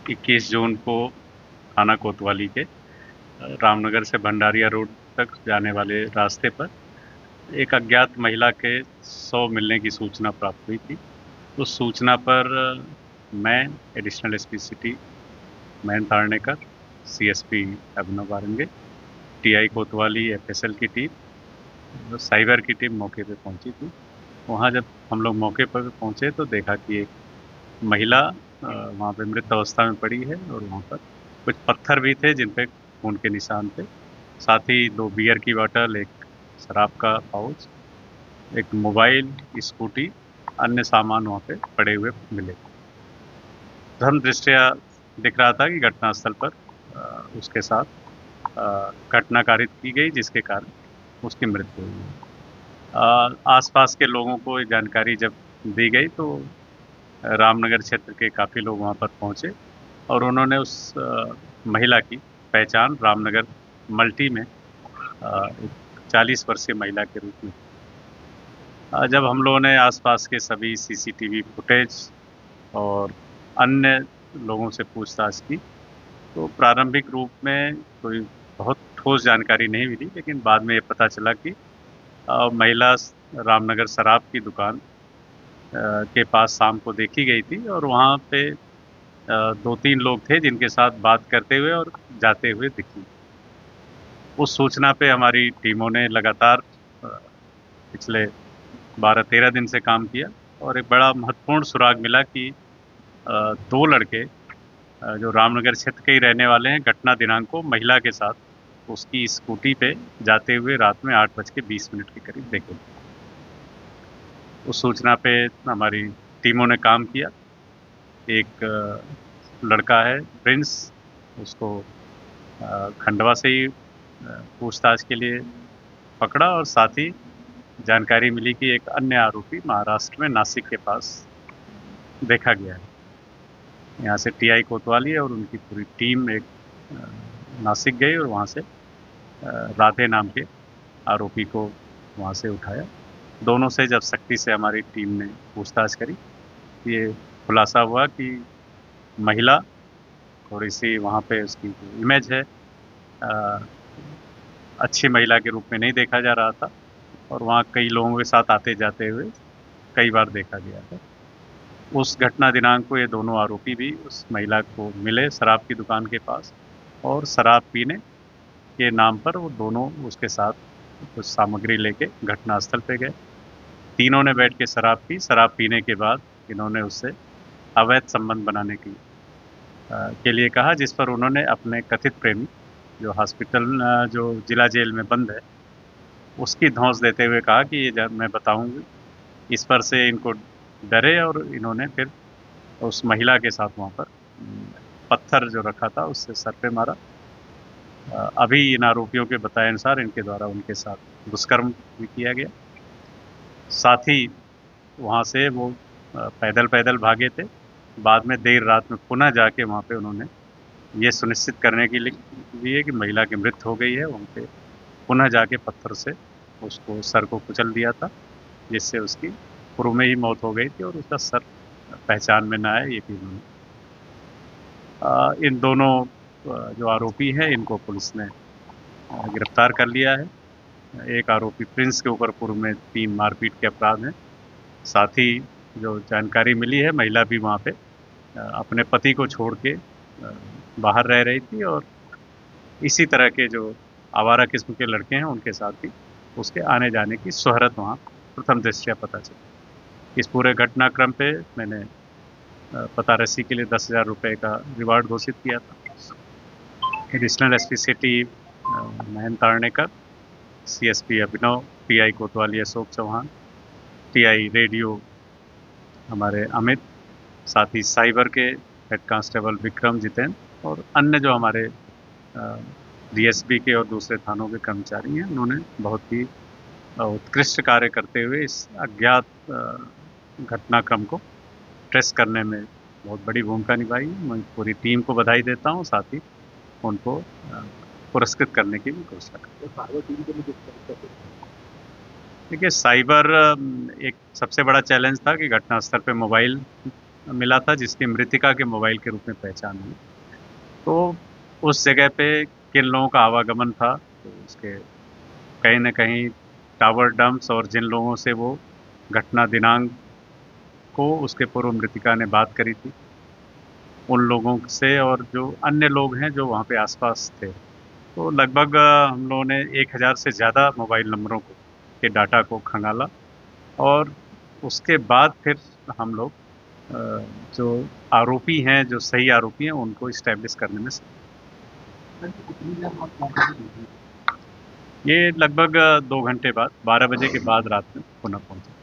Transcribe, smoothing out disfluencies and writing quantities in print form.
21 जून को थाना कोतवाली के रामनगर से भंडारिया रोड तक जाने वाले रास्ते पर एक अज्ञात महिला के 100 मिलने की सूचना प्राप्त हुई थी। उस सूचना पर मैं additional SP city Mayank Tarnekar, CSP Abhinav Barange, TI Kotwali, FSL की टीम, साइबर की टीम मौके पे पहुंची थी। वहां जब हम लोग मौके पर पहुंचे तो देखा कि एक महिला वहां पे मृत अवस्था में पड़ी है और वहां पर कुछ पत्थर भी थे जिन पे खून के निशान थे। साथ ही 2 बियर की बॉटल, एक शराब का पाउच, एक मोबाइल, स्कूटी, अन्य सामान वहां पे पड़े हुए मिले। धर्म दृष्टया दिख रहा था कि घटनास्थल पर उसके साथ घटना कारित की गई जिसके कारण उसकी मृत्यु हुई। आसपास के लोगों को ये जानकारी जब दी गई तो रामनगर क्षेत्र के काफ़ी लोग वहाँ पर पहुँचे और उन्होंने उस महिला की पहचान रामनगर मल्टी में एक 40 वर्षीय महिला के रूप में। जब हम लोगों ने आसपास के सभी सीसीटीवी फुटेज और अन्य लोगों से पूछताछ की तो प्रारंभिक रूप में कोई बहुत ठोस जानकारी नहीं मिली, लेकिन बाद में ये पता चला कि महिला रामनगर शराब की दुकान के पास शाम को देखी गई थी और वहाँ पे 2-3 लोग थे जिनके साथ बात करते हुए और जाते हुए दिखी। उस सूचना पे हमारी टीमों ने लगातार पिछले 12-13 दिन से काम किया और एक बड़ा महत्वपूर्ण सुराग मिला कि 2 लड़के जो रामनगर क्षेत्र के ही रहने वाले हैं, घटना दिनांक को महिला के साथ उसकी स्कूटी पे जाते हुए रात में 8:20 के करीब देखे। उस सूचना पे हमारी टीमों ने काम किया। एक लड़का है प्रिंस, उसको खंडवा से ही पूछताछ के लिए पकड़ा और साथ ही जानकारी मिली कि एक अन्य आरोपी महाराष्ट्र में नासिक के पास देखा गया है। यहाँ से टीआई कोतवाली और उनकी पूरी टीम एक नासिक गई और वहाँ से राधे नाम के आरोपी को वहाँ से उठाया। दोनों से जब सख्ती से हमारी टीम ने पूछताछ करी, ये खुलासा हुआ कि महिला थोड़ी सी वहाँ पे उसकी जो इमेज है अच्छी महिला के रूप में नहीं देखा जा रहा था और वहाँ कई लोगों के साथ आते जाते हुए कई बार देखा गया था। उस घटना दिनांक को ये दोनों आरोपी भी उस महिला को मिले शराब की दुकान के पास और शराब पीने के नाम पर वो दोनों उसके साथ कुछ सामग्री लेके घटनास्थल पे गए। तीनों ने बैठ के शराब पी। शराब पीने के बाद इन्होंने उससे अवैध संबंध बनाने के लिए कहा, जिस पर उन्होंने अपने कथित प्रेमी जो हॉस्पिटल जो जिला जेल में बंद है उसकी धौंस देते हुए कहा कि ये जब मैं बताऊंगी। इस पर से इनको डरे और इन्होंने फिर उस महिला के साथ वहाँ पर पत्थर जो रखा था उससे सर पे मारा। अभी इन आरोपियों के बताए अनुसार इनके द्वारा उनके साथ दुष्कर्म भी किया गया। साथ ही वहाँ से वो पैदल पैदल भागे थे। बाद में देर रात में पुनः जाके वहाँ पे उन्होंने ये सुनिश्चित करने के लिए कि महिला की मृत्यु हो गई है, वहाँ पे पुनः जाके पत्थर से उसको सर को कुचल दिया था, जिससे उसकी पूर्व में ही मौत हो गई थी और उसका सर पहचान में ना आए, ये भी उन्होंने। इन दोनों जो आरोपी हैं इनको पुलिस ने गिरफ्तार कर लिया है। एक आरोपी प्रिंस के ऊपर पूर्व में 3 मारपीट के अपराध हैं। साथ ही जो जानकारी मिली है महिला भी वहाँ पे अपने पति को छोड़ के बाहर रह रही थी और इसी तरह के जो आवारा किस्म के लड़के हैं उनके साथ भी उसके आने जाने की शोहरत वहाँ प्रथम दृष्टया पता चली। इस पूरे घटनाक्रम पे मैंने पता रसी के लिए 10,000 रुपये का रिवार्ड घोषित किया था। Additional SP city Mayank Tarnekar, CSP Abhinav, TI Kotwali Ashok Chauhan, TI radio हमारे अमित, साथ ही साइबर के हेड कांस्टेबल विक्रम जितेंद्र और अन्य जो हमारे डीएसपी के और दूसरे थानों के कर्मचारी हैं, उन्होंने बहुत ही उत्कृष्ट कार्य करते हुए इस अज्ञात घटनाक्रम को ट्रेस करने में बहुत बड़ी भूमिका निभाई। मैं पूरी टीम को बधाई देता हूँ, साथ ही उनको पुरस्कृत करने की भी घोषणा करता हूँ। देखिए, साइबर एक सबसे बड़ा चैलेंज था कि घटनास्थल पे मोबाइल मिला था जिसकी मृतिका के मोबाइल के रूप में पहचान हुई। तो उस जगह पे किन लोगों का आवागमन था, तो उसके कहीं न कहीं टावर डंप्स और जिन लोगों से वो घटना दिनांक को उसके पूर्व मृतिका ने बात करी थी, उन लोगों से और जो अन्य लोग हैं जो वहाँ पे आस-पास थे। तो लगभग हम लोगों ने 1000 से ज़्यादा मोबाइल नंबरों को के डाटा को खंगाला और उसके बाद फिर हम लोग अ, जो आरोपी हैं, जो सही आरोपी हैं, उनको इस्टैब्लिश करने में ये लगभग 2 घंटे बाद 12 बजे के बाद रात में पुनः पहुँचे।